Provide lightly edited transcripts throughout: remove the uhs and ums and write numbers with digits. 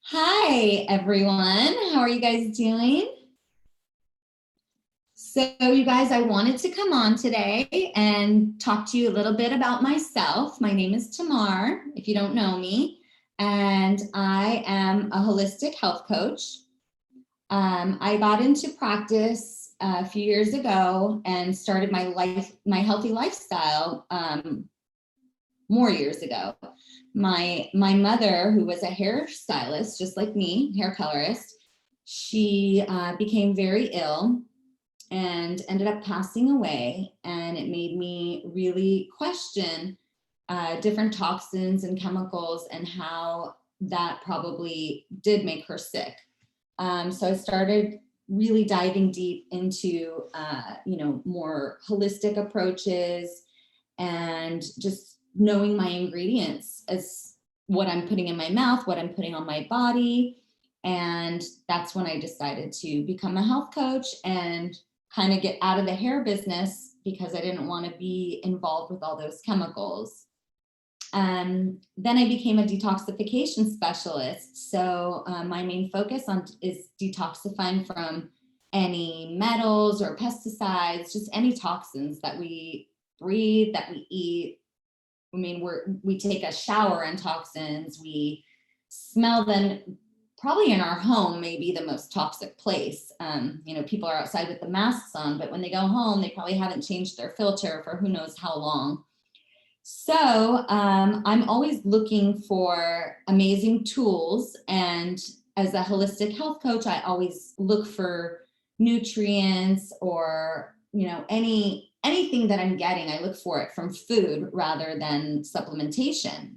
Hi, everyone. How are you guys doing? So you guys, I wanted to come on today and talk to you a little bit about myself. My name is Tamar, if you don't know me, and I am a holistic health coach. I got into practice a few years ago and started my healthy lifestyle more years ago. My mother, who was a hairstylist, just like me, hair colorist, she became very ill and ended up passing away. And it made me really question different toxins and chemicals and how that probably did make her sick. So I started really diving deep into, more holistic approaches and just knowing my ingredients as what I'm putting in my mouth, what I'm putting on my body. And that's when I decided to become a health coach and kind of get out of the hair business because I didn't want to be involved with all those chemicals. Then I became a detoxification specialist. So my main focus is detoxifying from any metals or pesticides, just any toxins that we breathe, that we eat. I mean, we take a shower in toxins, we smell them. Probably in our home may be the most toxic place. People are outside with the masks on, but when they go home, they probably haven't changed their filter for who knows how long. So I'm always looking for amazing tools. And as a holistic health coach, I always look for nutrients or, anything that I'm getting, I look for it from food rather than supplementation.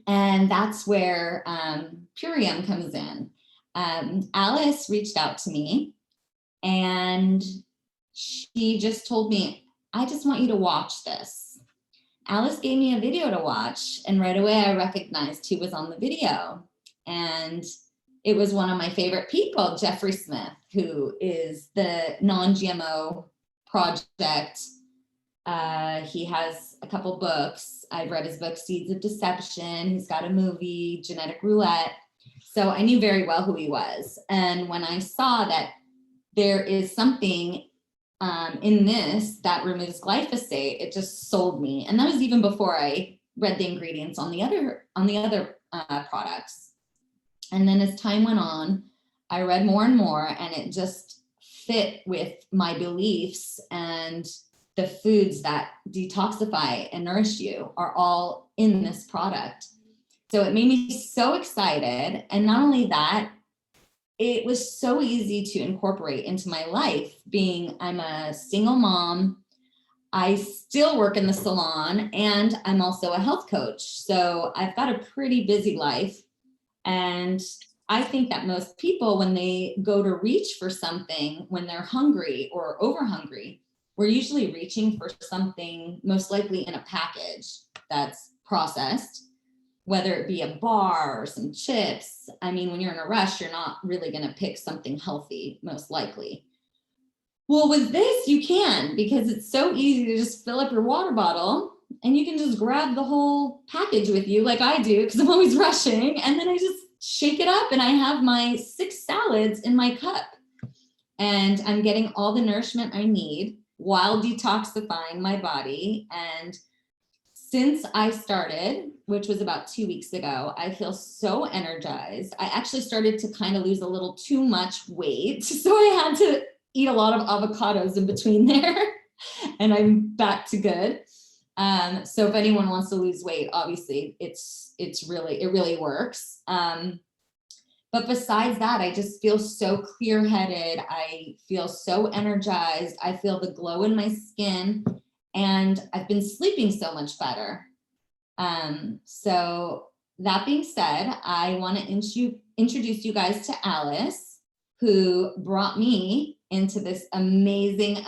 And that's where Purium comes in. Alice reached out to me and she just told me, I just want you to watch this. Alice gave me a video to watch, and right away I recognized who was on the video. And it was one of my favorite people, Jeffrey Smith, who is the non-GMO project. He has a couple books. I've read his book, Seeds of Deception. He's got a movie, Genetic Roulette. So I knew very well who he was. And when I saw that there is something in this that removes glyphosate, it just sold me. And that was even before I read the ingredients on the other products. And then as time went on, I read more and more, and it just fit with my beliefs, and the foods that detoxify and nourish you are all in this product. So it made me so excited. And not only that, it was so easy to incorporate into my life. I'm a single mom. I still work in the salon, and I'm also a health coach. So I've got a pretty busy life. And I think that most people, when they go to reach for something, when they're hungry or over hungry, we're usually reaching for something most likely in a package that's processed, whether it be a bar or some chips. I mean, when you're in a rush, you're not really going to pick something healthy, most likely. Well, with this, you can, because it's so easy to just fill up your water bottle and you can just grab the whole package with you like I do, because I'm always rushing. And then I just shake it up and I have my 6 salads in my cup. And I'm getting all the nourishment I need while detoxifying my body. And since I started, which was about 2 weeks ago, I feel so energized. I actually started to kind of lose a little too much weight. So I had to eat a lot of avocados in between there, and I'm back to good. So if anyone wants to lose weight, obviously it really works. But besides that, I just feel so clear-headed. I feel so energized. I feel the glow in my skin, and I've been sleeping so much better. So that being said, I want to introduce you guys to Alice, who brought me into this amazing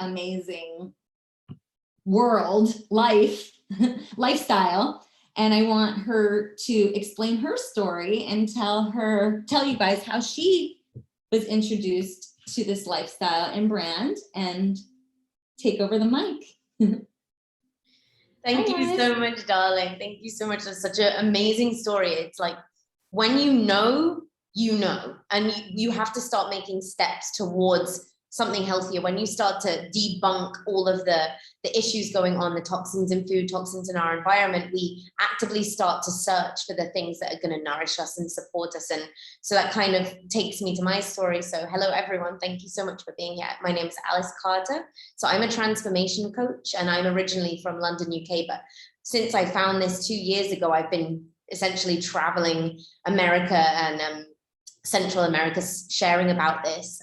lifestyle. And I want her to explain her story and tell you guys how she was introduced to this lifestyle and brand, and take over the mic. Thank you so much, darling. Thank you so much. That's such an amazing story. It's like when you know, and you have to start making steps towards something healthier. When you start to debunk all of the issues going on, the toxins in food, toxins in our environment, we actively start to search for the things that are going to nourish us and support us. And so that kind of takes me to my story. So hello, everyone. Thank you so much for being here. My name is Alice Carter. So I'm a transformation coach, and I'm originally from London, UK. But since I found this 2 years ago, I've been essentially traveling America and Central America, sharing about this.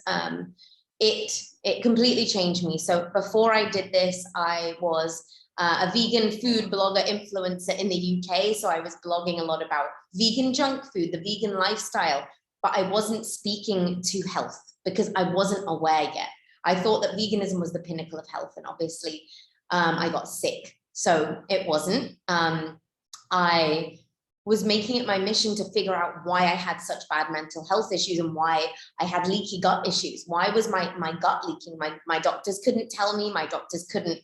It completely changed me. So before I did this, I was a vegan food blogger influencer in the UK. So I was blogging a lot about vegan junk food, the vegan lifestyle, but I wasn't speaking to health because I wasn't aware yet. I thought that veganism was the pinnacle of health, and obviously I got sick. So it wasn't. I was making it my mission to figure out why I had such bad mental health issues and why I had leaky gut issues. Why was my gut leaking? My doctors couldn't tell me. My doctors couldn't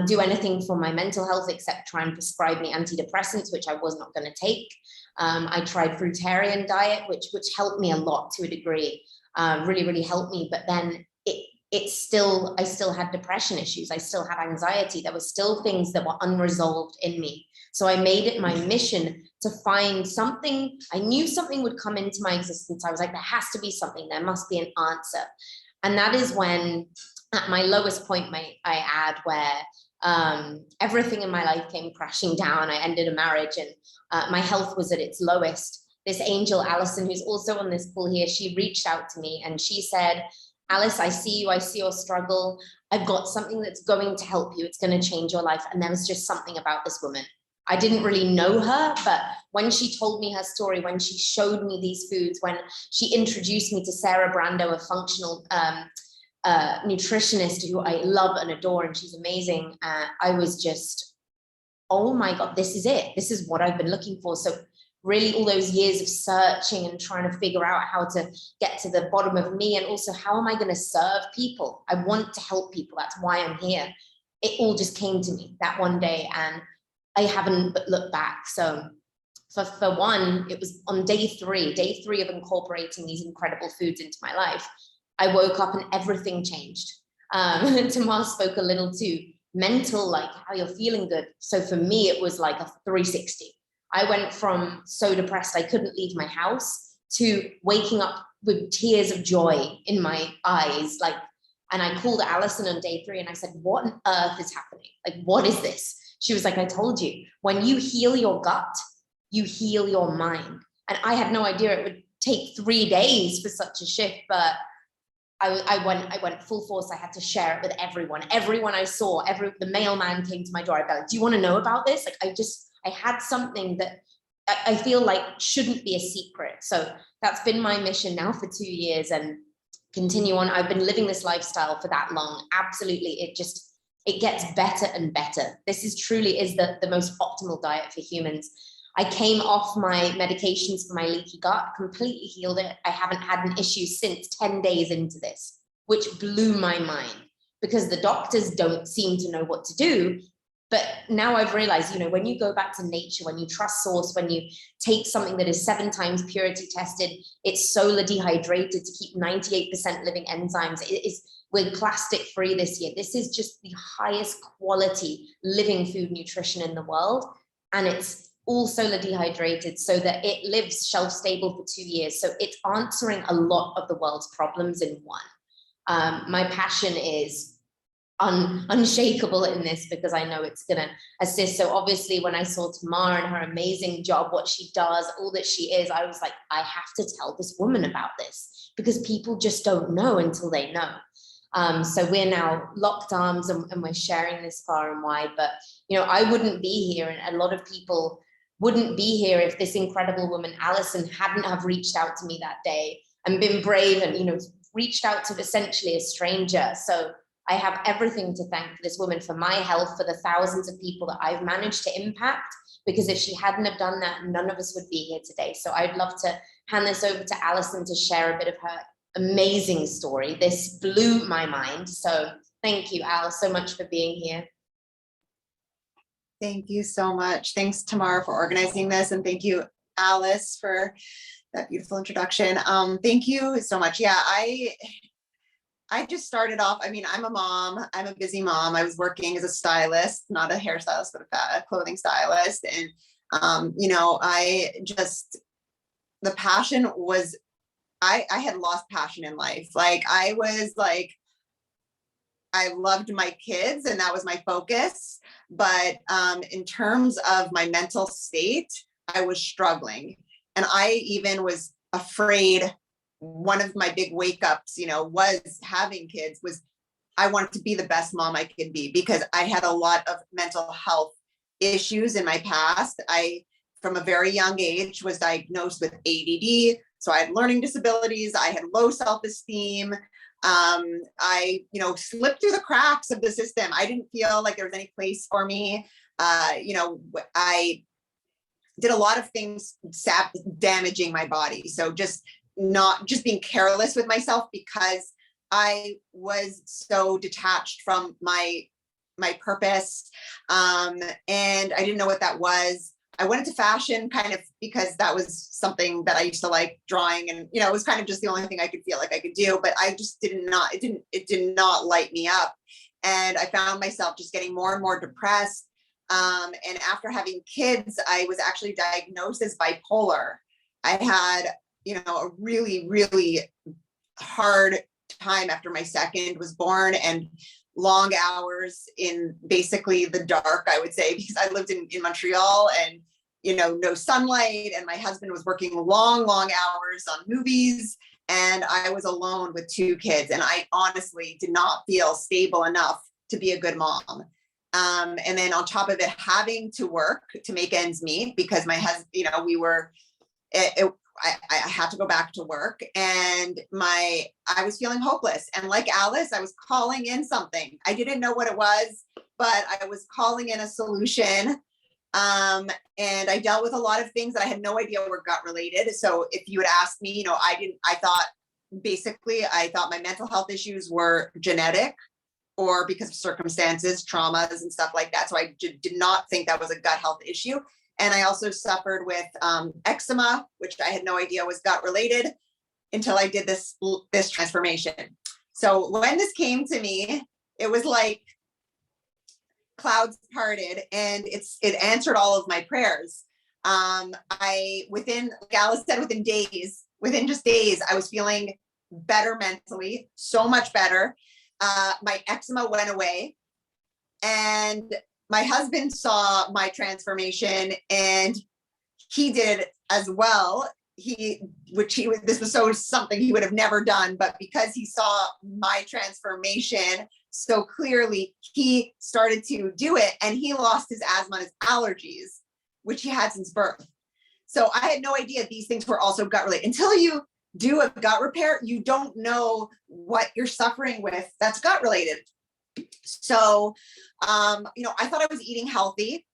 do anything for my mental health except try and prescribe me antidepressants, which I was not going to take. I tried fruitarian diet, which helped me a lot to a degree, really helped me. But then I still had depression issues. I still had anxiety. There were still things that were unresolved in me. So I made it my mission to find something. I knew something would come into my existence. I was like, there has to be something. There must be an answer. And that is when, at my lowest point, I add, where everything in my life came crashing down. I ended a marriage, and my health was at its lowest. This angel, Alison, who's also on this call here, she reached out to me and she said, Alice, I see you. I see your struggle. I've got something that's going to help you. It's going to change your life. And there was just something about this woman. I didn't really know her, but when she told me her story, when she showed me these foods, when she introduced me to Sarah Brando, a functional nutritionist who I love and adore, and she's amazing, I was just, oh my God, this is it. This is what I've been looking for. So really all those years of searching and trying to figure out how to get to the bottom of me, and also how am I going to serve people? I want to help people. That's why I'm here. It all just came to me that one day, and I haven't looked back. So for one, it was on day three of incorporating these incredible foods into my life. I woke up and everything changed. Tamar spoke a little to mental, like how you're feeling good. So for me, it was like a 360. I went from so depressed I couldn't leave my house to waking up with tears of joy in my eyes. And I called Alison on day 3 and I said, what on earth is happening? Like, what is this? She was like, I told you, when you heal your gut, you heal your mind. And I had no idea it would take 3 days for such a shift, but I went full force. I had to share it with everyone. Everyone I saw, the mailman came to my door. I'd be like, do you want to know about this? Like, I had something that I feel like shouldn't be a secret. So that's been my mission now for 2 years, and continue on. I've been living this lifestyle for that long. Absolutely. It gets better and better. This truly is the most optimal diet for humans. I came off my medications for my leaky gut, completely healed it. I haven't had an issue since 10 days into this, which blew my mind, because the doctors don't seem to know what to do. But now I've realized, when you go back to nature, when you trust source, when you take something that is 7 times purity tested, it's solar dehydrated to keep 98% living enzymes. We're plastic free this year. This is just the highest quality living food nutrition in the world. And it's all solar dehydrated so that it lives shelf stable for 2 years. So it's answering a lot of the world's problems in one. My passion is unshakable in this, because I know it's going to assist. So obviously when I saw Tamar and her amazing job, what she does, all that she is, I was like, I have to tell this woman about this, because people just don't know until they know. So we're now locked arms and we're sharing this far and wide. But, I wouldn't be here, and a lot of people wouldn't be here if this incredible woman, Alison, hadn't have reached out to me that day and been brave and, reached out to essentially a stranger. So I have everything to thank for this woman, for my health, for the thousands of people that I've managed to impact, because if she hadn't have done that, none of us would be here today. So I'd love to hand this over to Alison to share a bit of her amazing story. This blew my mind. So thank you, Al, so much for being here. Thank you so much. Thanks, Tamar, for organizing this. And thank you, Alice, for that beautiful introduction. Thank you so much. Yeah, I just started off, I mean, I'm a mom, I'm a busy mom. I was working as a stylist, not a hairstylist, but a clothing stylist. And, the passion was, I had lost passion in life. Like I was like, I loved my kids and that was my focus. But in terms of my mental state, I was struggling. And I even was afraid. One of my big wake ups, was having kids, was I wanted to be the best mom I could be because I had a lot of mental health issues in my past. From a very young age, was diagnosed with ADD. So I had learning disabilities. I had low self-esteem. I, slipped through the cracks of the system. I didn't feel like there was any place for me. I did a lot of things damaging my body. So just being careless with myself because I was so detached from my purpose. And I didn't know what that was. I went into fashion kind of because that was something that I used to like, drawing, and it was kind of just the only thing I could feel like I could do, but I just it did not light me up. And I found myself just getting more and more depressed. And after having kids, I was actually diagnosed as bipolar. I had, a really, really hard time after my second was born, and long hours in basically the dark, I would say, because I lived in Montreal, and no sunlight, and my husband was working long hours on movies, and I was alone with two kids, and I honestly did not feel stable enough to be a good mom. And then on top of it, having to work to make ends meet because my husband, I had to go back to work, and I was feeling hopeless. And like Alice, I was calling in something. I didn't know what it was, but I was calling in a solution. And I dealt with a lot of things that I had no idea were gut related. So if you had asked me, I thought my mental health issues were genetic or because of circumstances, traumas and stuff like that. So I did not think that was a gut health issue. And I also suffered with eczema, which I had no idea was gut related until I did this transformation. So when this came to me, it was like clouds parted, and it answered all of my prayers. Like Alice said, within just days, I was feeling better mentally, so much better. My eczema went away, and my husband saw my transformation, and he did as well. This was something he would have never done, but because he saw my transformation so clearly, he started to do it, and he lost his asthma and his allergies, which he had since birth. So I had no idea these things were also gut related. Until you do a gut repair, you don't know what you're suffering with that's gut related. So, I thought I was eating healthy.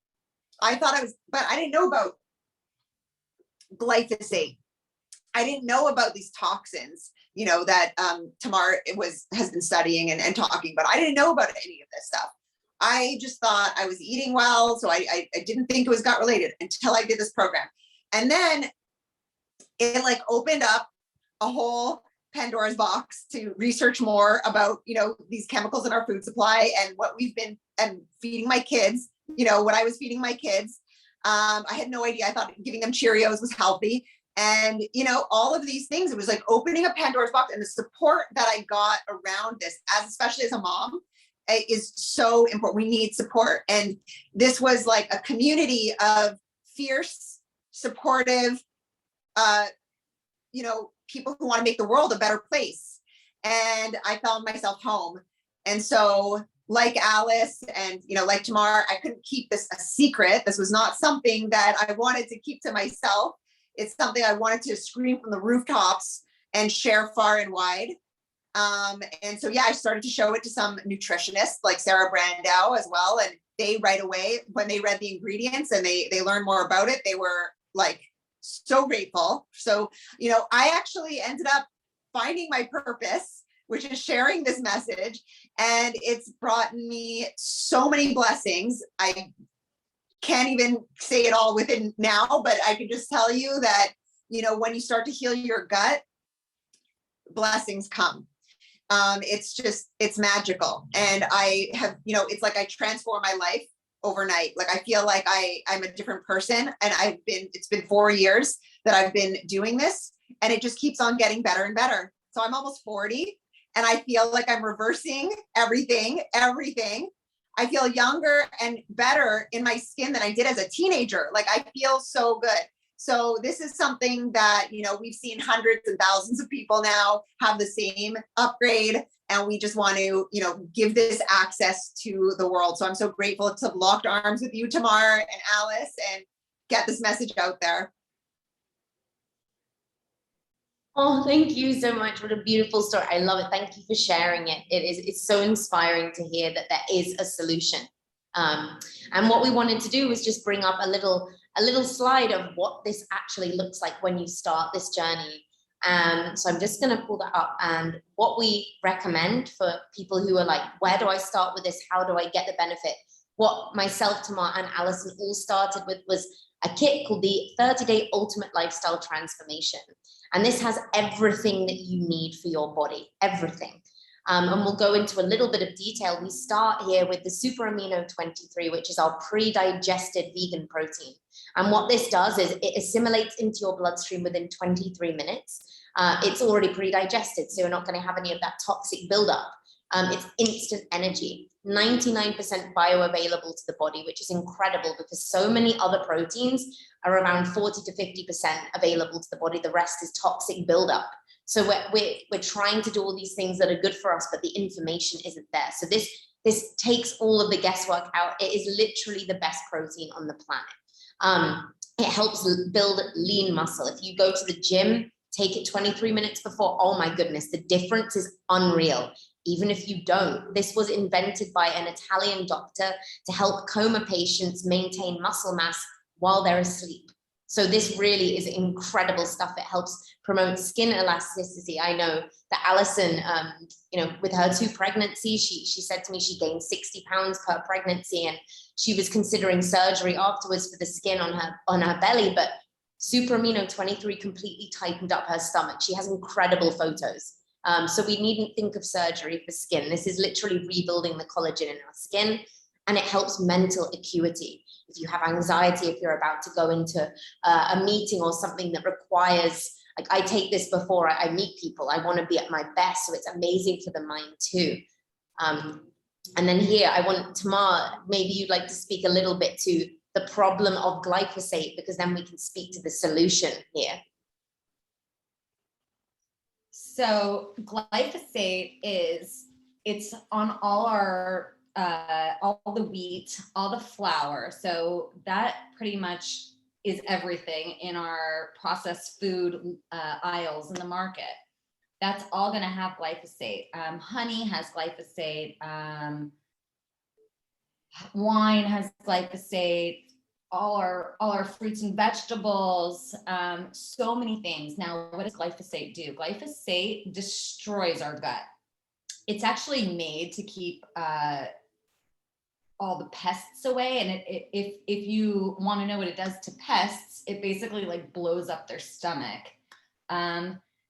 But I didn't know about glyphosate. I didn't know about these toxins, that Tamar has been studying and talking about. I didn't know about any of this stuff. I just thought I was eating well. So I didn't think it was gut related until I did this program. And then it like opened up a whole Pandora's box to research more about, these chemicals in our food supply and what we've been and feeding my kids, what I was feeding my kids. I had no idea. I thought giving them Cheerios was healthy. And, all of these things, it was like opening a Pandora's box, and the support that I got around this, especially as a mom, is so important. We need support. And this was like a community of fierce, supportive, people who want to make the world a better place. And I found myself home. And so like Alice and, like Tamar, I couldn't keep this a secret. This was not something that I wanted to keep to myself. It's something I wanted to scream from the rooftops and share far and wide. And so, I started to show it to some nutritionists like Sarah Brandow as well. And they right away, when they read the ingredients and they learned more about it, they were like so grateful. So, I actually ended up finding my purpose, which is sharing this message. And it's brought me so many blessings. I can't even say it all within now, but I can just tell you that, you know, when you start to heal your gut, blessings come. It's magical. And I have, you know, it's like I transform my life overnight. Like I feel like I'm a different person, and it's been 4 years that I've been doing this, and it just keeps on getting better and better. So I'm almost 40, and I feel like I'm reversing everything. I feel younger and better in my skin than I did as a teenager. Like I feel so good. So this is something that, you know, we've seen hundreds and thousands of people now have the same upgrade, and we just want to, you know, give this access to the world. So I'm so grateful to have locked arms with you, Tamar and Alice, and get this message out there. Oh, thank you so much. What a beautiful story. I love it. Thank you for sharing it. It's so inspiring to hear that there is a solution. And what we wanted to do was just bring up a little slide of what this actually looks like when you start this journey. So I'm just going to pull that up, and what we recommend for people who are like, where do I start with this? How do I get the benefit? What myself, Tamar, and Alison all started with was a kit called the 30-Day Ultimate Lifestyle Transformation. And this has everything that you need for your body, everything. And we'll go into a little bit of detail. We start here with the Super Amino 23, which is our pre-digested vegan protein. And what this does is it assimilates into your bloodstream within 23 minutes. It's already pre-digested, so you're not going to have any of that toxic buildup. It's instant energy, 99% bioavailable to the body, which is incredible because so many other proteins are around 40 to 50% available to the body. The rest is toxic buildup. So we're trying to do all these things that are good for us, but the information isn't there. So this takes all of the guesswork out. It is literally the best protein on the planet. It helps build lean muscle. If you go to the gym, take it 23 minutes before, oh my goodness, the difference is unreal. Even if you don't, this was invented by an Italian doctor to help coma patients maintain muscle mass while they're asleep. So this really is incredible stuff. It helps promote skin elasticity. I know that Alison, you know, with her 2 pregnancies, she said to me she gained 60 pounds per pregnancy, and she was considering surgery afterwards for the skin on her belly, but Super Amino 23 completely tightened up her stomach. She has incredible photos. So we needn't think of surgery for skin. This is literally rebuilding the collagen in our skin, and it helps mental acuity. If you have anxiety, if you're about to go into a meeting or something that requires, like I take this before I meet people, I want to be at my best. So it's amazing for the mind too. And then here I want Tamar, maybe you'd like to speak a little bit to the problem of glyphosate, because then we can speak to the solution here. So glyphosate it's on all our all the wheat, all the flour. So that pretty much is everything in our processed food aisles in the market. That's all going to have glyphosate. Honey has glyphosate. Wine has glyphosate. All our fruits and vegetables, so many things. Now, what does glyphosate do? Glyphosate destroys our gut. It's actually made to keep all the pests away. And if you want to know what it does to pests, it basically like blows up their stomach.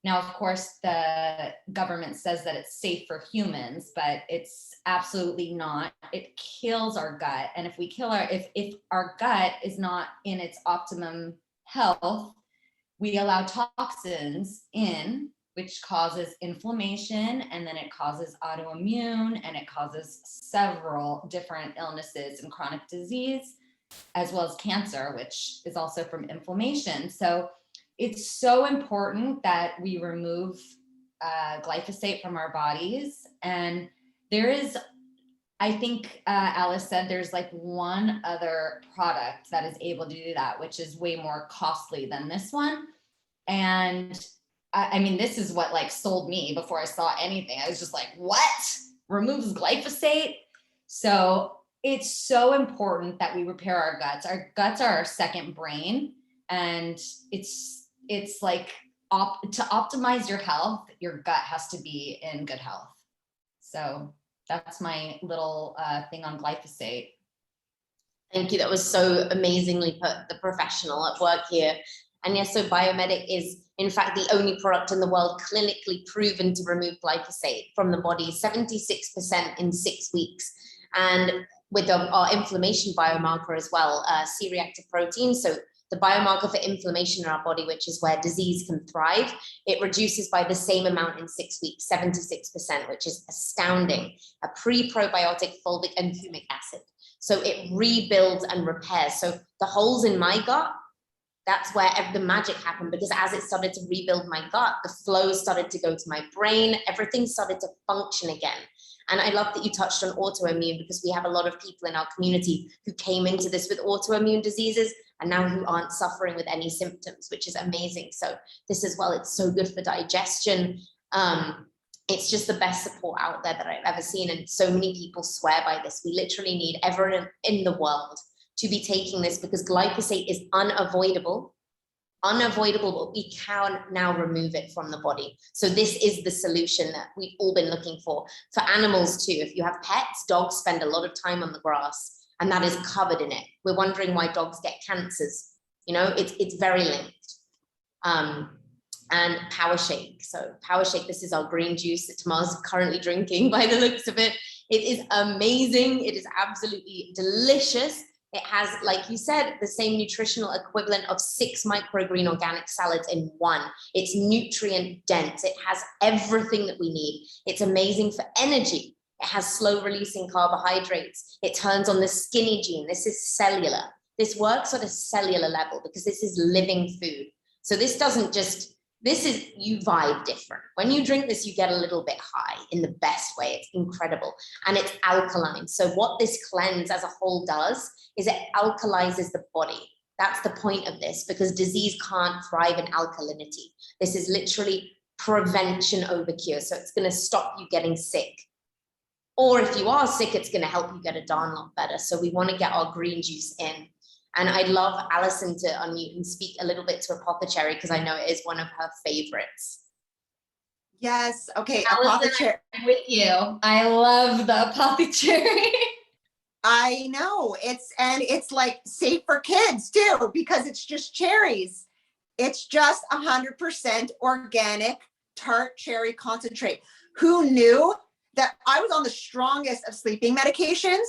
Now, of course, the government says that it's safe for humans, but it's absolutely not. It kills our gut. And if we kill if our gut is not in its optimum health, we allow toxins in, which causes inflammation, and then it causes autoimmune, and it causes several different illnesses and chronic disease, as well as cancer, which is also from inflammation. So it's so important that we remove glyphosate from our bodies. And there is, I think Alice said there's like one other product that is able to do that, which is way more costly than this one. And I mean, this is what like sold me before I saw anything. I was just like, what? Removes glyphosate? So it's so important that we repair our guts. Our guts are our second brain. And it's like to optimize your health, your gut has to be in good health. So that's my little thing on glyphosate. Thank you. That was so amazingly put, the professional at work here. And yes, so Biomedic is, in fact, the only product in the world clinically proven to remove glyphosate from the body, 76% in 6 weeks. And with our inflammation biomarker as well, C-reactive protein. So the biomarker for inflammation in our body, which is where disease can thrive, it reduces by the same amount in 6 weeks, 76%, which is astounding. A pre-probiotic fulvic and humic acid. So it rebuilds and repairs. So the holes in my gut, that's where the magic happened, because as it started to rebuild my gut, the flow started to go to my brain, everything started to function again. And I love that you touched on autoimmune, because we have a lot of people in our community who came into this with autoimmune diseases and now who aren't suffering with any symptoms, which is amazing. So this as well, it's so good for digestion. It's just the best support out there that I've ever seen. And so many people swear by this. We literally need everyone in the world to be taking this, because glyphosate is unavoidable, but we can now remove it from the body. So this is the solution that we've all been looking for animals too. If you have pets, dogs spend a lot of time on the grass, and that is covered in it. We're wondering why dogs get cancers. You know, it's very linked. And Power Shake. So Power Shake, this is our green juice that Tamar's currently drinking by the looks of it. It is amazing. It is absolutely delicious. It has, like you said, the same nutritional equivalent of 6 microgreen organic salads in one. It's nutrient dense. It has everything that we need. It's amazing for energy. It has slow releasing carbohydrates. It turns on the skinny gene. This is cellular. This works at a cellular level because this is living food. So this doesn't just, this is, you vibe different. When you drink this, you get a little bit high in the best way. It's incredible. And it's alkaline. So what this cleanse as a whole does is it alkalizes the body. That's the point of this, because disease can't thrive in alkalinity. This is literally prevention over cure. So it's going to stop you getting sick. Or if you are sick, it's going to help you get a darn lot better. So we want to get our green juice in. And I'd love Alison to unmute and speak a little bit to Apothecary, because I know it is one of her favorites. Yes. Okay. Alison, Apothecary. I'm with you. I love the Apothecary. I know, it's like safe for kids too, because it's just cherries. It's just 100% organic tart cherry concentrate. Who knew that I was on the strongest of sleeping medications,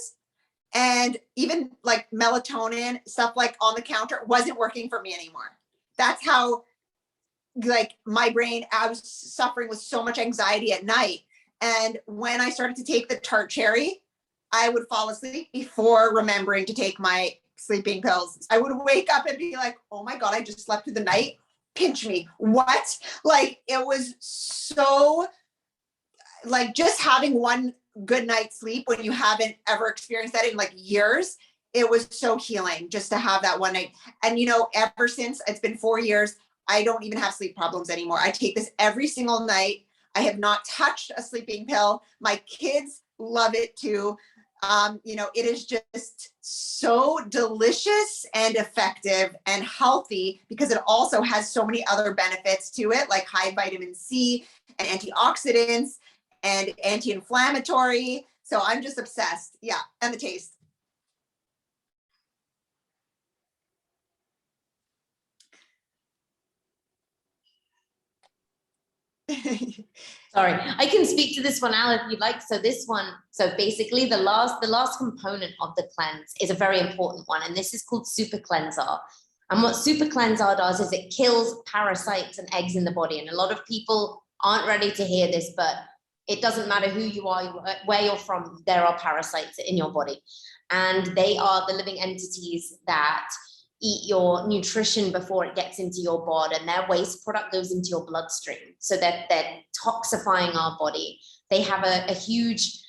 and even like melatonin, stuff like on the counter, wasn't working for me anymore. That's how, like, my brain, I was suffering with so much anxiety at night. And when I started to take the tart cherry, I would fall asleep before remembering to take my sleeping pills. I would wake up and be like, oh my God, I just slept through the night. Pinch me. What? Like, it was so, like, just having one good night's sleep when you haven't ever experienced that in like years, it was so healing just to have that one night. And, you know, ever since, it's been 4 years, I don't even have sleep problems anymore. I take this every single night. I have not touched a sleeping pill. My kids love it too. You know, it is just so delicious and effective and healthy, because it also has so many other benefits to it, like high vitamin C and antioxidants and anti-inflammatory. So I'm just obsessed. Yeah. And the taste. Sorry, I can speak to this one, Al, if you'd like. So this one, so basically the last component of the cleanse is a very important one, and this is called Super Cleanser. And what Super Cleanser does is it kills parasites and eggs in the body. And a lot of people aren't ready to hear this, but it doesn't matter who you are, where you're from, there are parasites in your body. And they are the living entities that eat your nutrition before it gets into your body, and their waste product goes into your bloodstream. So that they're toxifying our body. They have a huge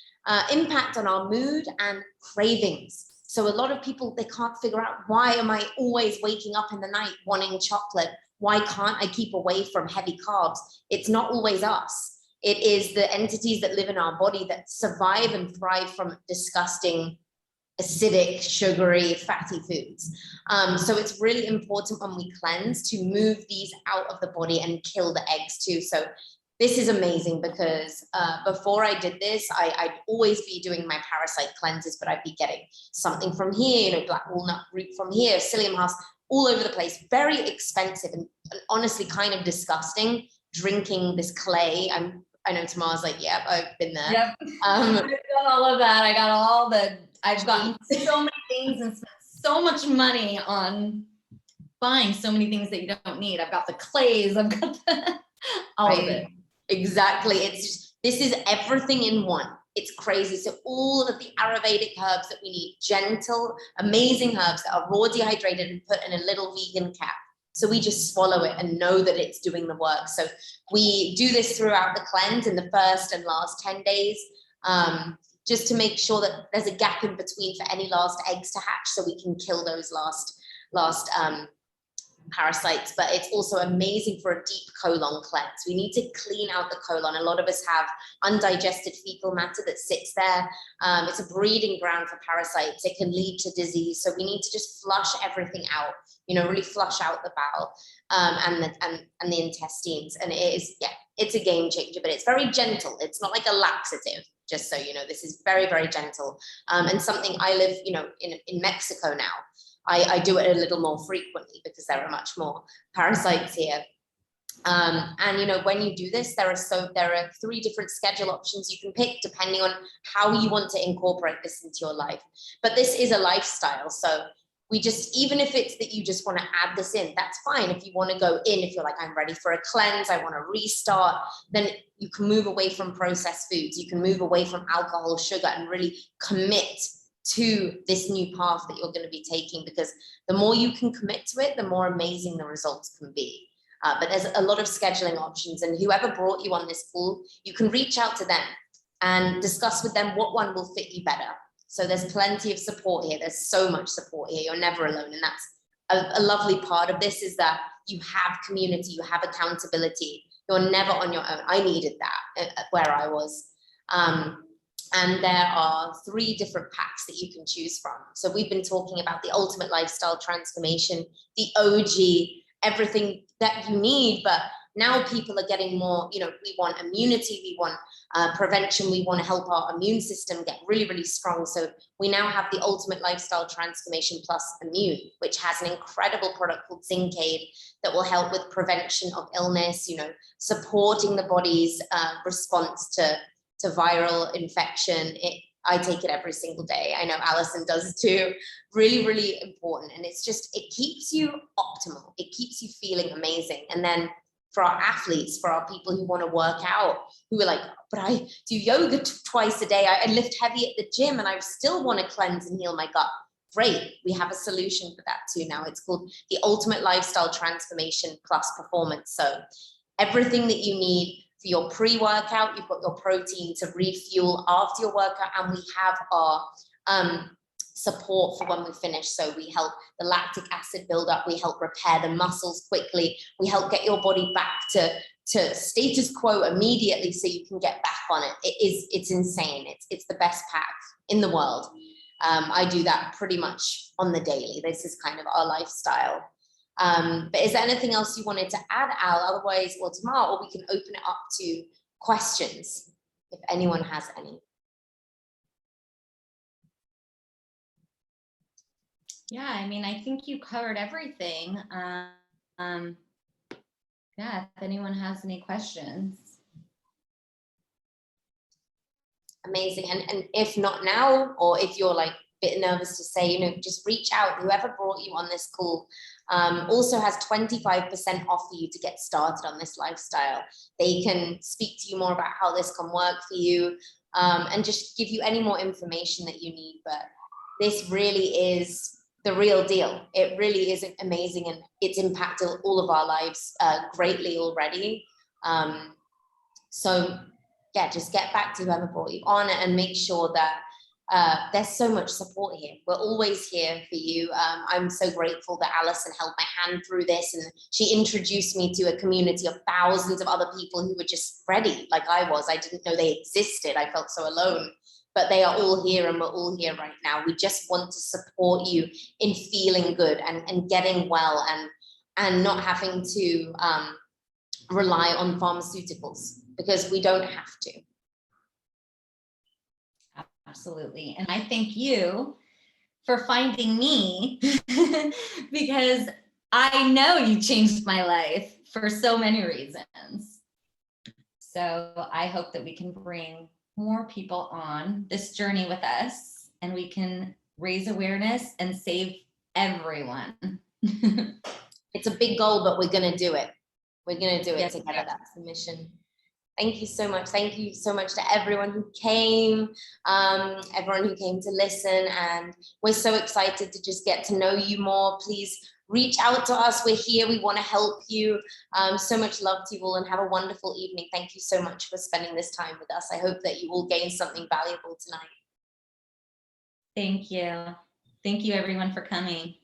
impact on our mood and cravings. So a lot of people, they can't figure out, why am I always waking up in the night wanting chocolate? Why can't I keep away from heavy carbs? It's not always us. It is the entities that live in our body that survive and thrive from disgusting, acidic, sugary, fatty foods. So it's really important when we cleanse to move these out of the body and kill the eggs too. So this is amazing because before I did this, I'd always be doing my parasite cleanses, but I'd be getting something from here, you know, black walnut root from here, psyllium husk, all over the place, very expensive and honestly kind of disgusting, drinking this clay. I know Tamar's like, yep, I've been there. Yep. I've done all of that. I've gotten so many things and spent so much money on buying so many things that you don't need. I've got the clays, I've got all of it. Exactly. It's just, this is everything in one. It's crazy. So all of the Ayurvedic herbs that we need, gentle, amazing herbs that are raw dehydrated and put in a little vegan cap. So we just swallow it and know that it's doing the work. So we do this throughout the cleanse in the first and last 10 days, just to make sure that there's a gap in between for any last eggs to hatch, so we can kill those last parasites. But it's also amazing for a deep colon cleanse. We need to clean out the colon. A lot of us have undigested fecal matter that sits there. It's a breeding ground for parasites. It can lead to disease. So we need to just flush everything out, you know, really flush out the bowel and the intestines. And it is, yeah, it's a game changer, but it's very gentle. It's not like a laxative, just so you know. This is very, very gentle. And something I live, you know, in Mexico now. I do it a little more frequently because there are much more parasites here. And you know, when you do this, there are 3 different schedule options you can pick depending on how you want to incorporate this into your life. But this is a lifestyle, so we just, even if it's that you just want to add this in, that's fine. If you want to go in, if you're like, I'm ready for a cleanse, I want to restart, then you can move away from processed foods. You can move away from alcohol, sugar, and really commit to this new path that you're going to be taking, because the more you can commit to it, the more amazing the results can be. But there's a lot of scheduling options, and whoever brought you on this call, you can reach out to them and discuss with them what one will fit you better. So there's plenty of support here. There's so much support here. You're never alone. And that's a lovely part of this, is that you have community, you have accountability. You're never on your own. I needed that where I was. And there are 3 different packs that you can choose from. So we've been talking about the ultimate lifestyle transformation, the OG, everything that you need, but now people are getting more, you know, we want immunity, we want prevention, we want to help our immune system get really, really strong. So we now have the ultimate lifestyle transformation plus immune, which has an incredible product called Zincade that will help with prevention of illness, you know, supporting the body's response to viral infection. I take it every single day. I know Alison does too. Really, really important. And it's just, it keeps you optimal. It keeps you feeling amazing. And then for our athletes, for our people who want to work out, who are like, but I do yoga twice a day. I lift heavy at the gym and I still want to cleanse and heal my gut. Great. We have a solution for that too now. It's called the Ultimate Lifestyle Transformation Plus Performance. So everything that you need for your pre-workout, you've got your protein to refuel after your workout, and we have our support for when we finish. So we help the lactic acid build up, we help repair the muscles quickly, we help get your body back to status quo immediately so you can get back on it. It's insane. It's the best pack in the world. I do that pretty much on the daily. This is kind of our lifestyle. But is there anything else you wanted to add, Al? Otherwise, or Tamar, or we can open it up to questions if anyone has any. Yeah, I mean, I think you covered everything. Yeah, if anyone has any questions. Amazing. And if not now, or if you're like a bit nervous to say, you know, just reach out. Whoever brought you on this call also has 25% off for you to get started on this lifestyle. They can speak to you more about how this can work for you, and just give you any more information that you need. But this really is the real deal. It really is amazing, and it's impacted all of our lives greatly already. So yeah, just get back to whoever brought you on and make sure that there's so much support here. We're always here for you. I'm so grateful that Alison held my hand through this, and she introduced me to a community of thousands of other people who were just ready, like I was. I didn't know they existed. I felt so alone, but they are all here, and we're all here right now. We just want to support you in feeling good and getting well, and not having to rely on pharmaceuticals. because we don't have to. Absolutely. And I thank you for finding me because I know you changed my life for so many reasons. So I hope that we can bring more people on this journey with us and we can raise awareness and save everyone. It's a big goal, but we're going to do it. We're going to do it Yes, together. yes. That's the mission. Thank you so much. Thank you so much to everyone who came, everyone who came to listen. And we're so excited to just get to know you more. Please reach out to us. We're here. We want to help you. So much love to you all and have a wonderful evening. Thank you so much for spending this time with us. I hope that you all gain something valuable tonight. Thank you. Thank you everyone for coming.